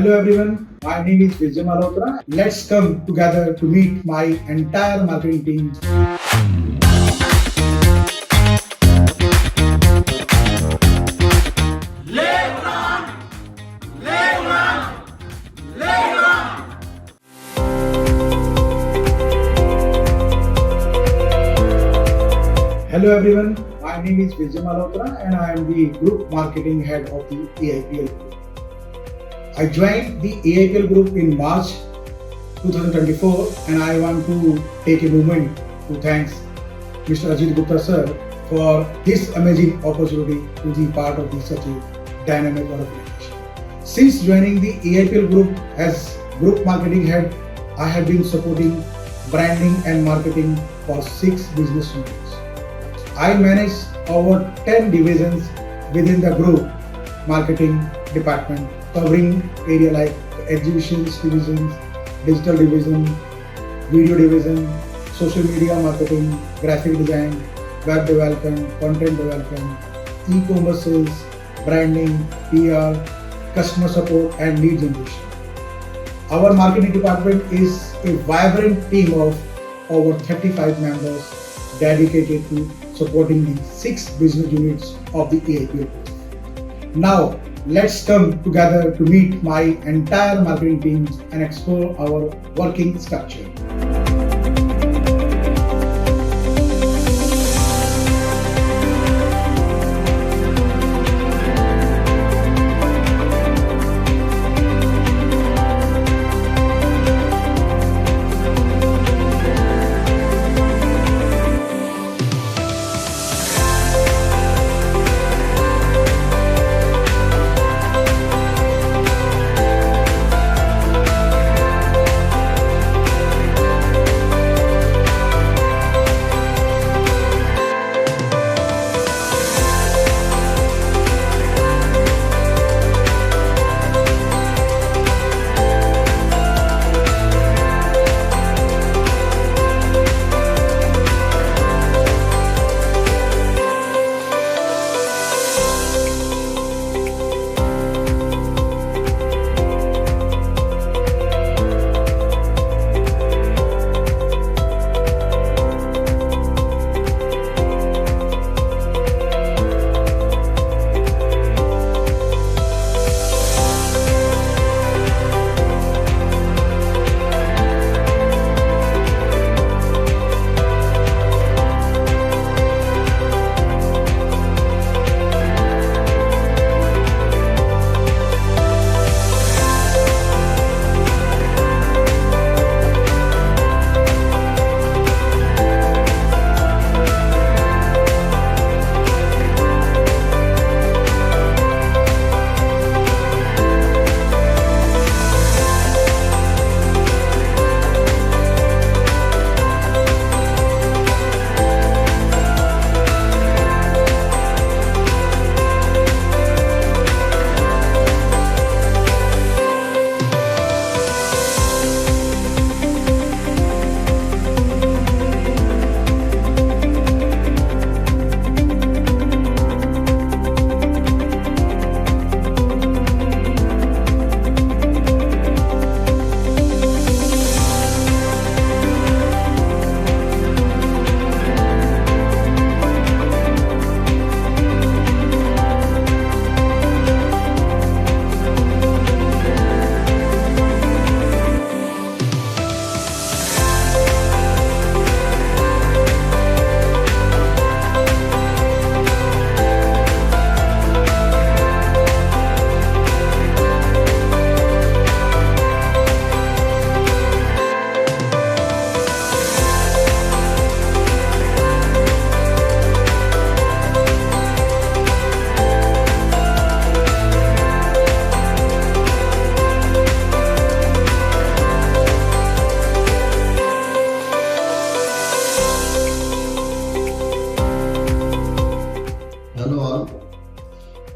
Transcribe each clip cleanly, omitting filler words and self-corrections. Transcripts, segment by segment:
Hello everyone, my name is Vijay Malhotra. Let's come together to meet my entire marketing team. Hello everyone, my name is Vijay Malhotra and I am the Group Marketing Head of the AIPL Group. I joined the AIPL Group in March 2024 and I want to take a moment to thank Mr. Ajit Industries sir for this amazing opportunity to be part of such a dynamic organization. Since joining the AIPL Group as Group Marketing Head, I have been supporting branding and marketing for 6 business units. I manage over 10 divisions within the group marketing department, covering area like exhibitions division, digital division, video division, social media marketing, graphic design, web development, content development, e-commerce sales, branding, PR, customer support and lead generation. Our marketing department is a vibrant team of over 35 members dedicated to supporting the 6 business units of the AIPL. Now, let's come together to meet my entire marketing team and explore our working structure.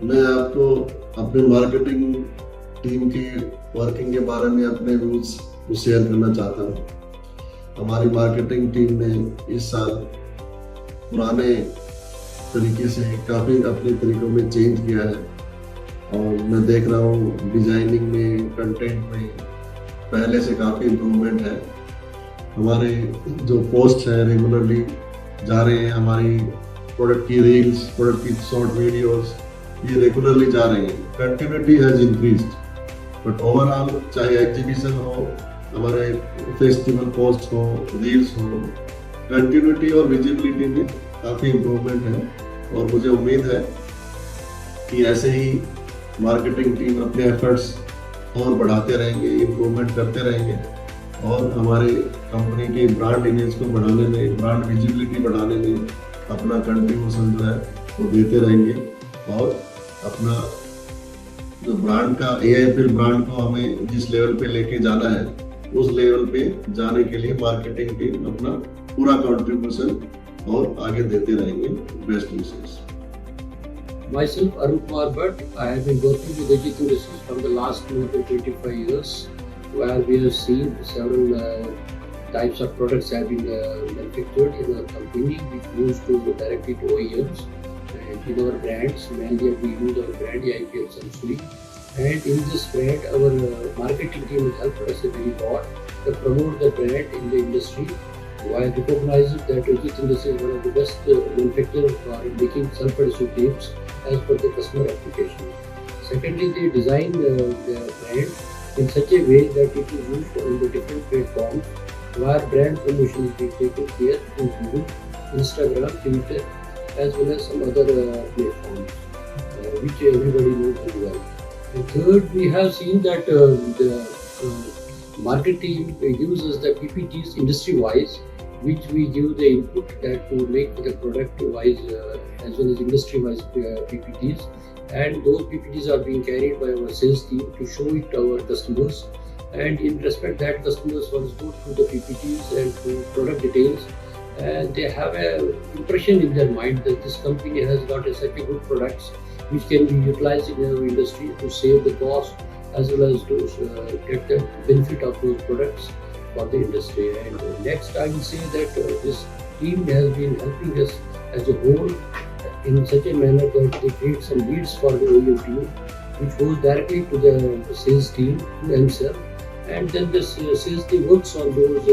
मैं आपको अपने marketing team की working के बारे में अपने views को share करना चाहता हूँ। हमारी मार्केटिंग टीम ने इस साल पुराने तरीके से काफ़ी अपने तरीकों में चेंज किया है और मैं देख रहा हूँ डिजाइनिंग में, कंटेंट में पहले से काफ़ी इम्प्रूवमेंट है। हमारे जो पोस्ट हैं रेगुलरली जा रहे हैं, हमारी प्रोडक्ट की रील्स, प्रोडक्ट की शॉर्ट वीडियोस ये रेगुलरली जा रहे हैं। Continuity has increased, but overall चाहे एग्जीबिशन हो, हमारे फेस्टिवल पोस्ट हो, रील्स हो, कंटिन्यूटी और विजिबिलिटी में काफ़ी इम्प्रूवमेंट है। और मुझे उम्मीद है कि ऐसे ही मार्केटिंग टीम अपने एफर्ट्स और बढ़ाते रहेंगे, इम्प्रूवमेंट करते रहेंगे और हमारे कंपनी के ब्रांड इमेज को बढ़ाने में, ब्रांड विजिबिलिटी बढ़ाने में अपना कंट्रीब्यूशन जो है वो देते रहेंगे। और अपना जो ब्रांड का AIPL ब्रांड को हमें जिस लेवल पे लेके जाना है, उस लेवल पे जाने के लिए मार्केटिंग टीम अपना पूरा कंट्रीब्यूशन और आगे देते रहेंगे। Best wishes. Myself, Arun Kumar Bhatt. I have been working with Ajit Industries from the last more than 25 years, where we have seen several types of products have been manufactured in our company, which goes to directly to OEMs and in our brands. Mainly, we use our brand AIPL essentially. And in this brand, our marketing team has helped us a very lot to promote the brand in the industry, while recognizing that Ajit Industries is one of the best manufacturers for making self-adhesive tapes as per the customer application. Secondly, they design the brand in such a way that it is used on the different platforms where brand promotion is being taken care in Google, Instagram, Twitter, as well as some other platforms, which everybody knows very well. And third, we have seen that the marketing uses the PPTs industry-wise, which we give the input that to make the product-wise as well as industry-wise PPTs, and those PPTs are being carried by our sales team to show it to our customers. And in respect that customers once go through the PPTs and through product details, and they have a impression in their mind that this company has got such a good products which can be utilized in our industry to save the cost as well as to get the benefit of those products for the industry. And next, I will say that this team has been helping us as a whole in such a manner that they create some leads for the OEM team, which goes directly to the sales team to himself, and then the sales team works on those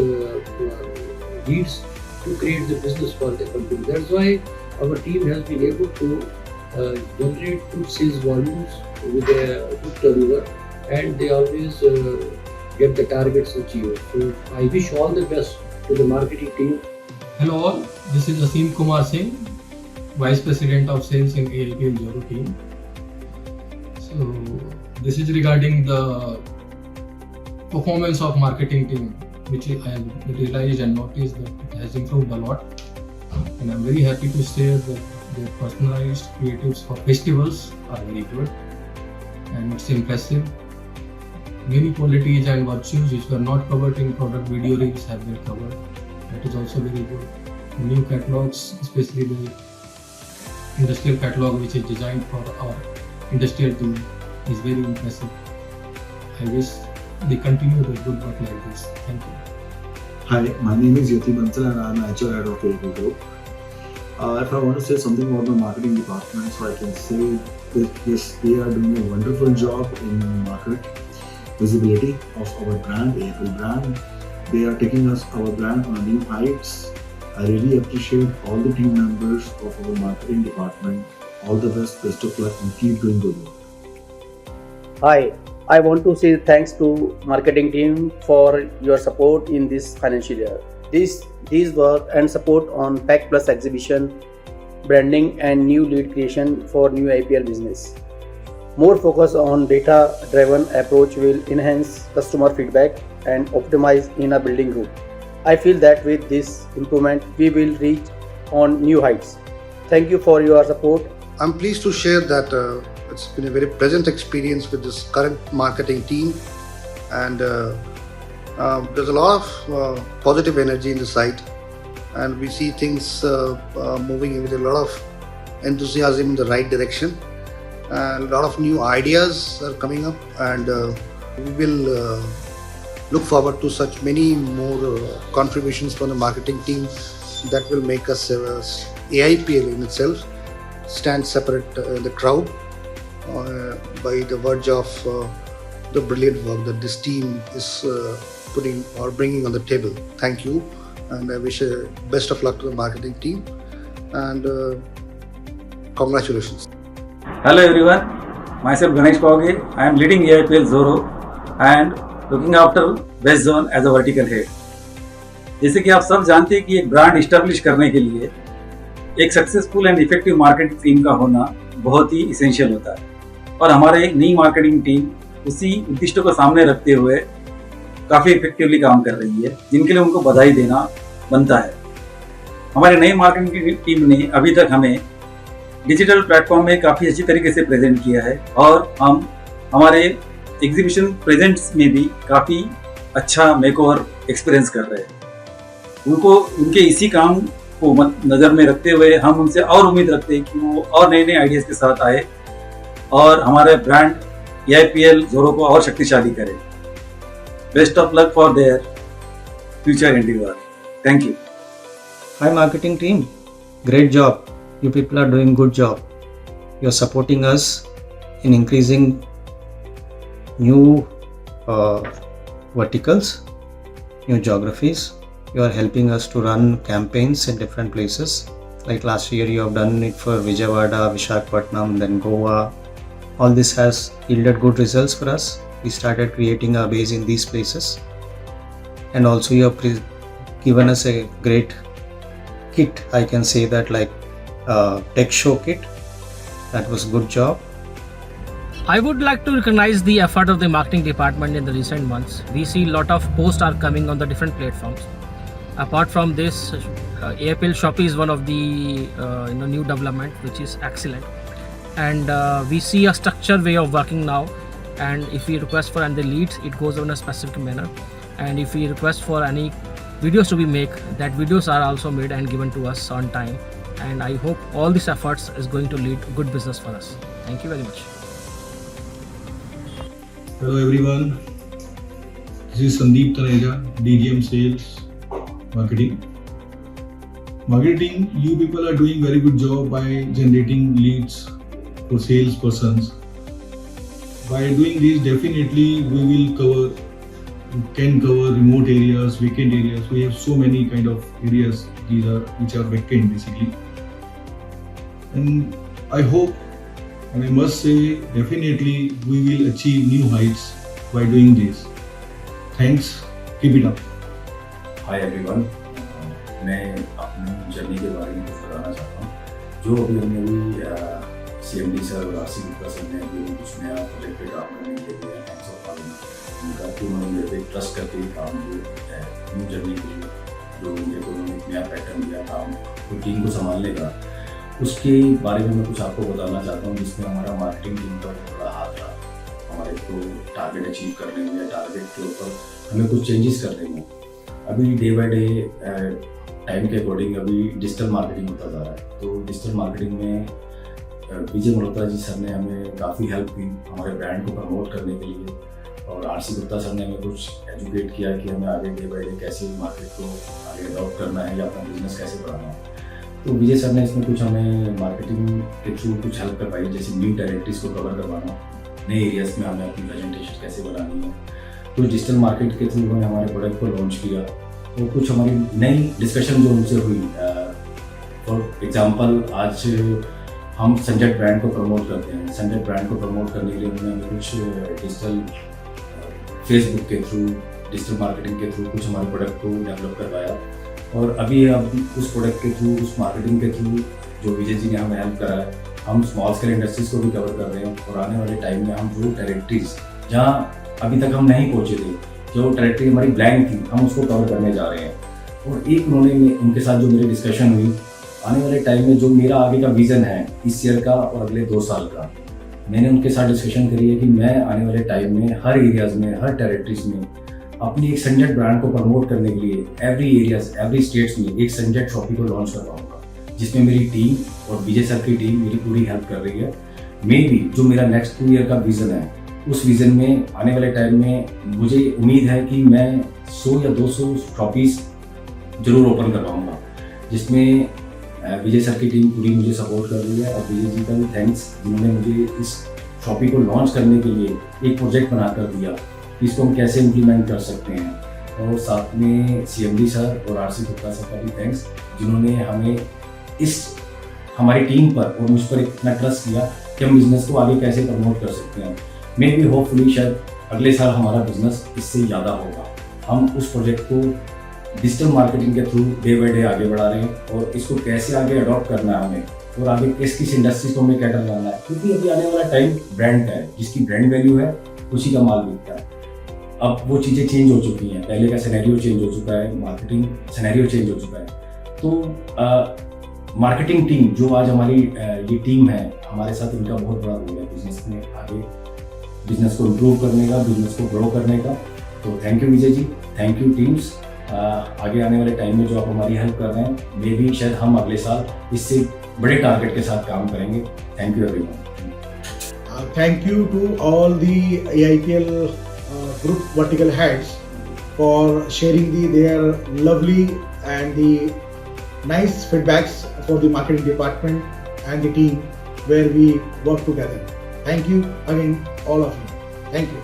leads to create the business for the company. That's why our team has been able to generate good sales volumes with a good turnover, and they always get the targets achieved. So I wish all the best to the marketing team. Hello all, this is Asim Kumar Singh, Vice President of Sales in AIPL Joro team. So this is regarding the performance of marketing team, which I have realized and noticed that it has improved a lot. And I'm very happy to share that the personalized creatives for festivals are very good and it's impressive. Many qualities and virtues which were not covered in product video reels have been covered. That is also very good. New catalogs, especially the industrial catalog which is designed for our industrial team, is very impressive. I wish they continue the good work like this. Thank you. Hi, my name is Yati Bansal and I am HR head of AIPL Group. If I want to say something about the marketing department, so I can say that yes, they are doing a wonderful job in market visibility of our brand, AIPL brand. They are taking our brand on new heights. I really appreciate all the team members of our marketing department. All the best of luck and keep doing good work. Hi, I want to say thanks to marketing team for your support in this financial year. These work and support on Pack Plus exhibition, branding and new lead creation for new IPL business. More focus on data-driven approach will enhance customer feedback and optimize in a building group. I feel that with this improvement, we will reach on new heights. Thank you for your support. I'm pleased to share that it's been a very pleasant experience with this current marketing team, and there's a lot of positive energy in the site, and we see things moving with a lot of enthusiasm in the right direction. A lot of new ideas are coming up, and we will look forward to such many more contributions from the marketing team that will make us AIPL in itself stand separate in the crowd. by the verge of the brilliant work that this team is putting or bringing on the table. Thank you, and I wish best of luck to the marketing team, and congratulations. Hello everyone, myself Ganesh Pauge. I am leading AIPL Zoro and looking after West Zone as a vertical head. जैसे कि आप सब जानते हैं कि एक brand establish करने के लिए एक successful and effective marketing team का होना बहुत ही इसेंशियल होता है और हमारे एक नई मार्केटिंग टीम उसी उद्देश्य को सामने रखते हुए काफ़ी इफेक्टिवली काम कर रही है, जिनके लिए उनको बधाई देना बनता है। हमारे नई मार्केटिंग टीम ने अभी तक हमें डिजिटल प्लेटफॉर्म में काफ़ी अच्छी तरीके से प्रेजेंट किया है और हम हमारे एग्जीबिशन प्रेजेंट्स में भी काफ़ी अच्छा मेकओवर एक्सपीरियंस कर रहे हैं। उनके इसी काम को नज़र में रखते हुए हम उनसे और उम्मीद रखते हैं कि वो और नए नए आइडियाज़ के साथ आए और हमारे ब्रांड AIPL जोरो को और शक्तिशाली करें। Best of luck for their future endeavour. Thank you. Hi marketing team, great job. You people are doing good job. You are supporting us in increasing new verticals, new geographies. You are helping us to run campaigns in different places. Like last year you have done it for Vijayawada, Visakhapatnam, then Goa. All this has yielded good results for us. We started creating our base in these places. And also you have given us a great kit, I can say that, like tech show kit. That was good job. I would like to recognize the effort of the marketing department in the recent months. We see a lot of posts are coming on the different platforms. Apart from this, AIPL Shopee is one of the new development, which is excellent. And we see a structured way of working now. And if we request for any leads, it goes on a specific manner. And if we request for any videos to be made, that videos are also made and given to us on time. And I hope all these efforts is going to lead good business for us. Thank you very much. Hello everyone, this is Sandeep Taneja, DGM Sales Marketing. Marketing, you people are doing very good job by generating leads for salespersons. By doing this, definitely we can cover remote areas, vacant areas. We have so many kind of areas which are vacant basically. And I hope, and I must say, definitely we will achieve new heights by doing this. Thanks, keep it up. Hi everyone, मैं अपनी journey के बारे में कुछ बताना चाहता हूँ। जो अभी हमने अभी CMD सर और आसिफ गुप्ता सर ने अभी कुछ नया प्रोजेक्ट पे काम करने के लिए थैंक्स ऑफ कॉलिंग उनका कि उन्होंने मेरे पे ट्रस्ट करके काम जो है न्यू जर्नी के लिए जो मेरे को उन्होंने नया पैटर्न दिया काम तो टीम को संभालने का, उसके बारे में मैं कुछ आपको बताना चाहता हूँ, जिसमें हमारा मार्केटिंग टीम का बड़ा हाथ रहा हमारे को टारगेट अचीव करने में या टारगेट के ऊपर हमें कुछ चेंजेस करने में। अभी डे बाय डे टाइम के अकॉर्डिंग अभी डिजिटल मार्केटिंग होता जा रहा है, तो डिजिटल मार्केटिंग में विजय मल्होत्रा जी सर ने हमें काफ़ी हेल्प की हमारे ब्रांड को प्रमोट करने के लिए, और आरसी गुप्ता सर ने हमें कुछ एजुकेट किया कि हमें आगे डे बाय डे कैसे मार्केट को आगे अडॉप्ट करना है या अपना बिजनेस कैसे बढ़ाना है। तो विजय सर ने इसमें कुछ हमें मार्केटिंग के थ्रू कुछ हेल्प करवाई, जैसे न्यू टेरिटरीज को कवर करवाना, नए एरियाज में हमें अपनी प्रेजेंटेशन कैसे बनानी है। तो डिजिटल मार्केट के थ्रू उन्होंने हमारे प्रोडक्ट को लॉन्च किया, तो कुछ हमारी नई डिस्कशन जो उनसे हुई। फॉर एग्जांपल आज हम संजय ब्रांड को प्रमोट करते हैं, संजय ब्रांड को प्रमोट करने के लिए उन्होंने कुछ डिजिटल फेसबुक के थ्रू, डिजिटल मार्केटिंग के थ्रू कुछ हमारे प्रोडक्ट को डेवलप करवाया, और अभी हम उस प्रोडक्ट के थ्रू, उस मार्केटिंग के थ्रू जो विजय जी ने हमें हेल्प करा है, हम स्मॉल स्केल इंडस्ट्रीज को भी कवर कर रहे हैं। और आने वाले टाइम में हम जो टेरिटरीज जहाँ अभी तक हम नहीं पहुँचे थे, जो टेरिटरी हमारी ब्लैंक थी, हम उसको कवर करने जा रहे हैं। और एक उन्होंने उनके साथ जो मेरी डिस्कशन हुई, आने वाले टाइम में जो मेरा आगे का विज़न है इस ईयर का और अगले 2 साल का, मैंने उनके साथ डिस्कशन करी है कि मैं आने वाले टाइम में हर एरियाज़ में, हर टेरिटरीज में अपनी एक संजय ब्रांड को प्रमोट करने के लिए एवरी एरियाज, एवरी स्टेट्स में एक संजय शॉपी को लॉन्च करवाऊंगा, जिसमें मेरी टीम और विजय सर की टीम मेरी पूरी हेल्प कर रही है। मे भी जो मेरा नेक्स्ट 2 ईयर का विज़न है, उस विज़न में आने वाले टाइम में मुझे उम्मीद है कि मैं 100 या 200 शॉपीज़ जरूर ओपन करवाऊँगा, जिसमें विजय सर की टीम पूरी मुझे सपोर्ट कर रही है। और विजय जी का भी थैंक्स, जिन्होंने मुझे इस शॉपी को लॉन्च करने के लिए एक प्रोजेक्ट बनाकर दिया कि इसको हम कैसे इम्प्लीमेंट कर सकते हैं। और साथ में CMD सर और RC गुप्ता सर का भी थैंक्स, जिन्होंने हमें हमारी टीम पर और मुझ पर इतना ट्रस्ट किया कि हम बिजनेस को आगे कैसे प्रमोट कर सकते हैं। मे बी होपफुली शायद अगले साल हमारा बिजनेस इससे ज़्यादा होगा। हम उस प्रोजेक्ट को डिजिटल मार्केटिंग के थ्रू डे बाई डे आगे बढ़ा रहे हैं और इसको कैसे आगे अडॉप्ट करना है हमें और आगे किस इंडस्ट्रीज को हमें कैटर करना है, क्योंकि अभी आने वाला टाइम ब्रांड का है। जिसकी ब्रांड वैल्यू है उसी का माल बिकता है। अब वो चीज़ें चेंज हो चुकी हैं, पहले का सिनेरियो चेंज हो चुका है, मार्केटिंग सिनेरियो चेंज हो चुका है। तो मार्केटिंग टीम जो आज हमारी ये टीम है, हमारे साथ इनका बहुत बड़ा रोल है बिजनेस में आगे, बिजनेस को इम्प्रूव करने का, बिजनेस को ग्रो करने का। तो thank you Vijay ji, thank you teams. आगे आने वाले टाइम में जो आप हमारी हेल्प कर रहे हैं, मे बी शायद हम अगले साल इससे बड़े टारगेट के साथ काम करेंगे। Thank you everyone. Thank you to all the AIPL group vertical heads for sharing their lovely and the nice feedbacks for the marketing department and the team where we work together. Thank you again, all of you. Thank you.